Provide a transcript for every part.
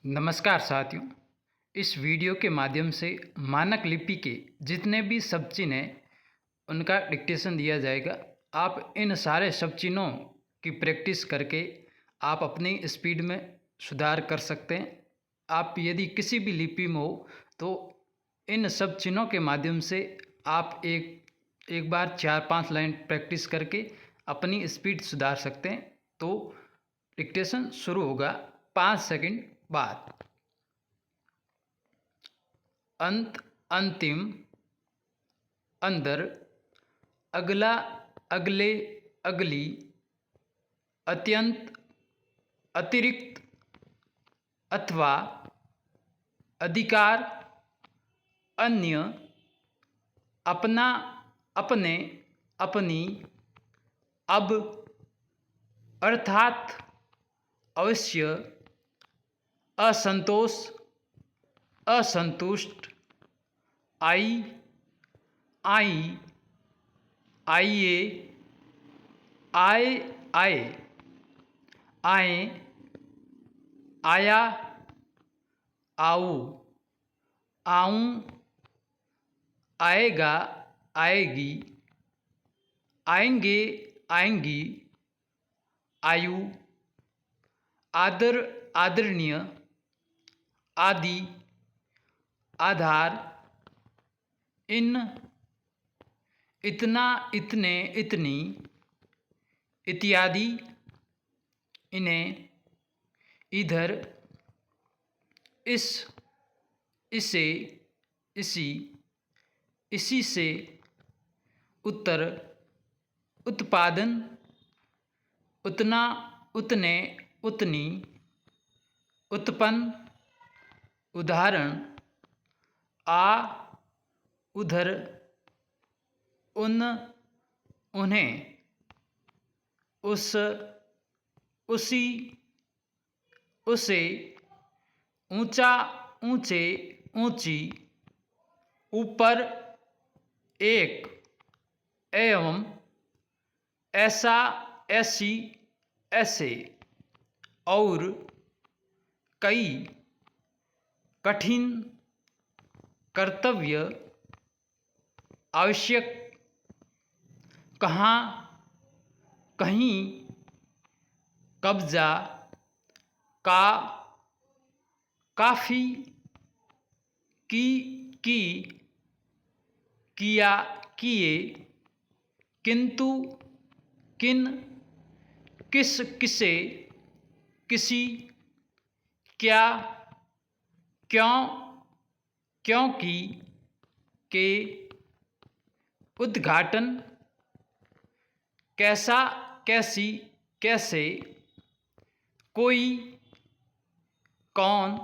नमस्कार साथियों। इस वीडियो के माध्यम से मानक लिपि के जितने भी शब्द चिन्ह हैं उनका डिक्टेशन दिया जाएगा। आप इन सारे शब्द चिन्हों की प्रैक्टिस करके आप अपनी स्पीड में सुधार कर सकते हैं। आप यदि किसी भी लिपि में हो तो इन शब्द चिन्हों के माध्यम से आप एक बार 4-5 लाइन प्रैक्टिस करके अपनी स्पीड सुधार सकते हैं। तो डिक्टेशन शुरू होगा 5 सेकंड बाद। अंत, अंतिम, अंदर, अगला, अगले, अगली, अत्यंत, अतिरिक्त, अथवा, अधिकार, अन्य, अपना, अपने, अपनी, अब, अर्थात, अवश्य, असंतोष, असंतुष्ट, आई, आई, आइए, आए, आए, आए, आया, आओ, आऊं, आएगा, आएगी, आएंगे, आएंगी, आयु, आदर, आदरणीय, आदि, आधार, इन, इतना, इतने, इतनी, इत्यादि, इन्हें, इधर, इस, इसे, इसी, इसी से, उत्तर, उत्पादन, उतना, उतने, उतनी, उत्पन्न, उदाहरण, आ, उधर, उन, उन्हें, उस, उसी, उसे, ऊंचा, ऊंचे, ऊंची, ऊपर, एक, एवं, ऐसा, ऐसी, ऐसे, और, कई, कठिन, कर्तव्य, आवश्यक, कहाँ, कहीं, कब्जा, का, काफ़ी, की, किया, किए, किंतु, किन, किस, किसे, किसी, क्या, क्यों, क्योंकि, के, उद्घाटन, कैसा, कैसी, कैसे, कोई, कौन,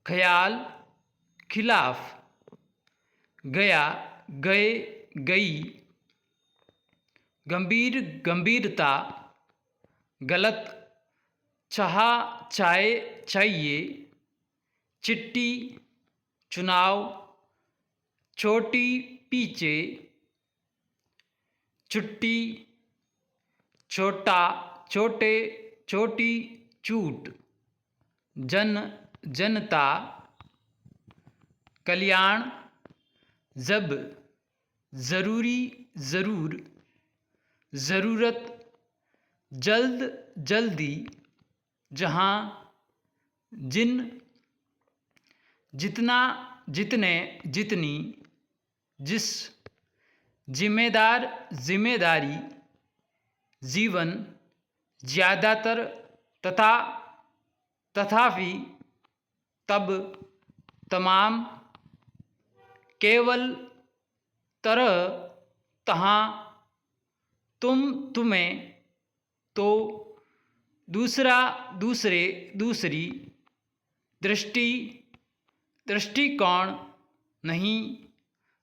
ख्याल, खिलाफ, गया, गए, गई, गंभीर, गंभीरता, गलत, चाहा, चाहे, चाहिए, चिट्ठी, चुनाव, छोटी, पीछे, छुट्टी, छोटा, छोटे, छोटी, चूट, जन, जनता, कल्याण, जब, जरूरी, जरूर, ज़रूरत, जल्द, जल्दी, जहाँ, जिन, जितना, जितने, जितनी, जिस, जिम्मेदार, जिम्मेदारी, जीवन, ज़्यादातर, तथा, तथापि, तब, तमाम, केवल, तरह, तहाँ, तुम, तुम्हें, तो, दूसरा, दूसरे, दूसरी, दृष्टि, दृष्टिकोण, नहीं,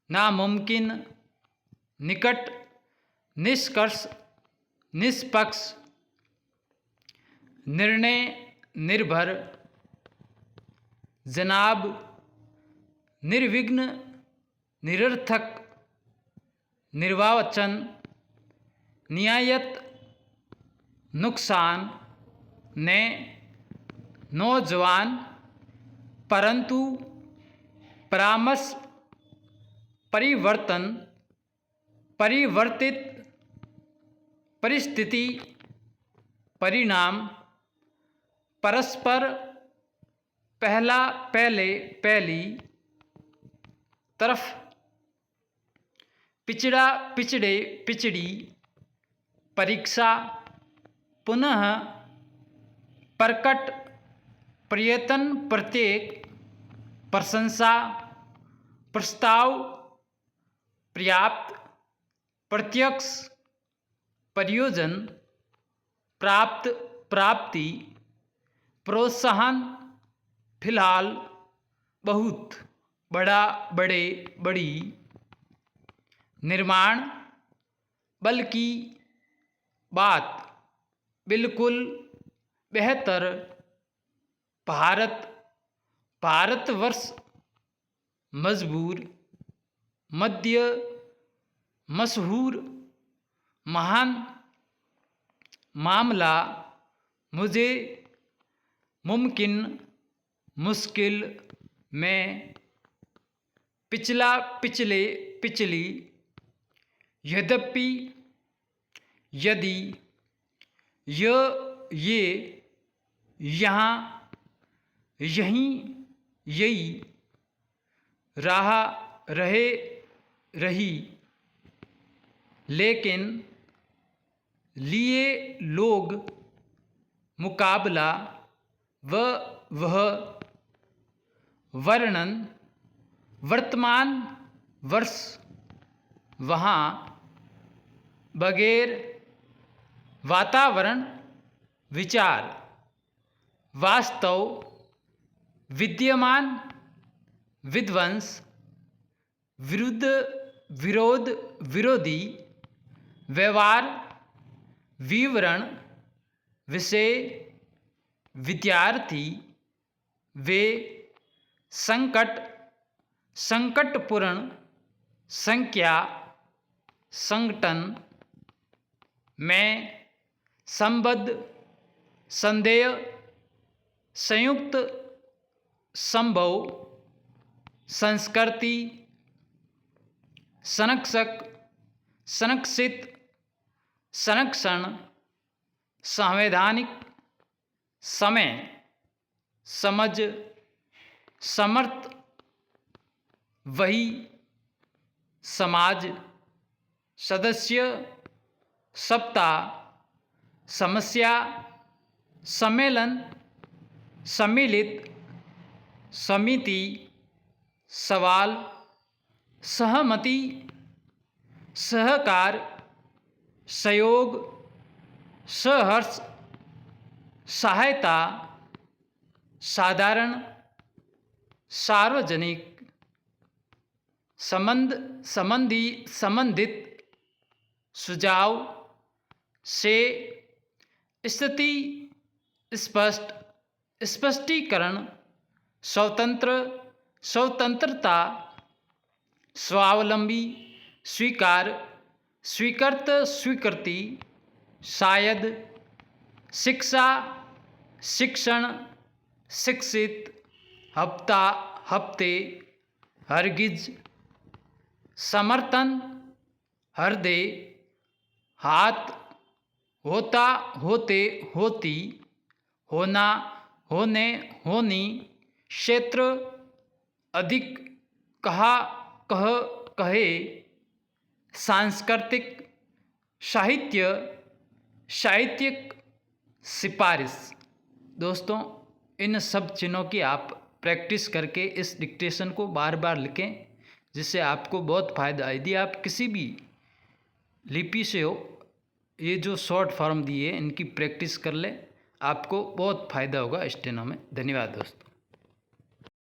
नामुमकिन, निकट, निष्कर्ष, निष्पक्ष, निर्णय, निर्भर, जनाब, निर्विघ्न, निरर्थक, निर्वाचन, नियायत, नुकसान, ने, नौजवान, परंतु, परामर्श, परिवर्तन, परिवर्तित, परिस्थिति, परिणाम, परस्पर, पहला, पहले, पहली, तरफ, पिछड़ा, पिछड़े, पिछड़ी, परीक्षा, पुनः, प्रकट, प्रयत्न, प्रत्येक, प्रशंसा, प्रस्ताव, पर्याप्त, प्रत्यक्ष, प्रयोजन, प्राप्त, प्राप्ति, प्रोत्साहन, फिलहाल, बहुत, बड़ा, बड़े, बड़ी, निर्माण, बल्कि, बात, बिल्कुल, बेहतर, भारत, भारतवर्ष, मजबूर, मध्य, मशहूर, महान, मामला, मुझे, मुमकिन, मुश्किल, में, पिछला, पिछले, पिछली, यद्यपि, यदि, ये, यहाँ, यहीं, यही, रहा, रहे, रही, लेकिन, लिए, लोग, मुकाबला, वह, वर्णन, वर्तमान, वर्ष, वहाँ, बगैर, वातावरण, विचार, वास्तव, विद्यमान, विध्वंस, विरुद्ध, विरोध, विरोधी, व्यवहार, विवरण, विषय, विद्यार्थी, वे, संकट, संकटपूर्ण, संख्या, संगठन, में, संबद्ध, संदेह, संयुक्त, संभव, संस्कृति, संरक्षक, संरक्षित, संरक्षण, संवैधानिक, समय, समझ, समर्थ, वही, समाज, सदस्य, सप्ताह, समस्या, सम्मेलन, सम्मिलित, समिति, सवाल, सहमति, सहकार, सहयोग, सहर्ष, सहायता, साधारण, सार्वजनिक, संबंध, संबंधी, संबंधित, सुझाव, से, स्थिति, स्पष्ट, स्पष्टीकरण, स्वतंत्र, स्वतंत्रता, स्वावलंबी, स्वीकार, स्वीकृत, स्वीकृति, शायद, शिक्षा, शिक्षण, शिक्षित, हफ्ता, हफ्ते, हरगिज, समर्थन, हृदय, हाथ, होता, होते, होती, होना, होने, होनी, क्षेत्र, अधिक, कहा, कह, कहे, सांस्कृतिक, साहित्य, साहित्यिक, सिफारिश। दोस्तों, इन सब चिन्हों की आप प्रैक्टिस करके इस डिक्टेशन को बार बार लिखें, जिससे आपको बहुत फ़ायदा। यदि आप किसी भी लिपि से हो, ये जो शॉर्ट फॉर्म दिए इनकी प्रैक्टिस कर ले, आपको बहुत फ़ायदा होगा स्टेनो में। धन्यवाद दोस्तों।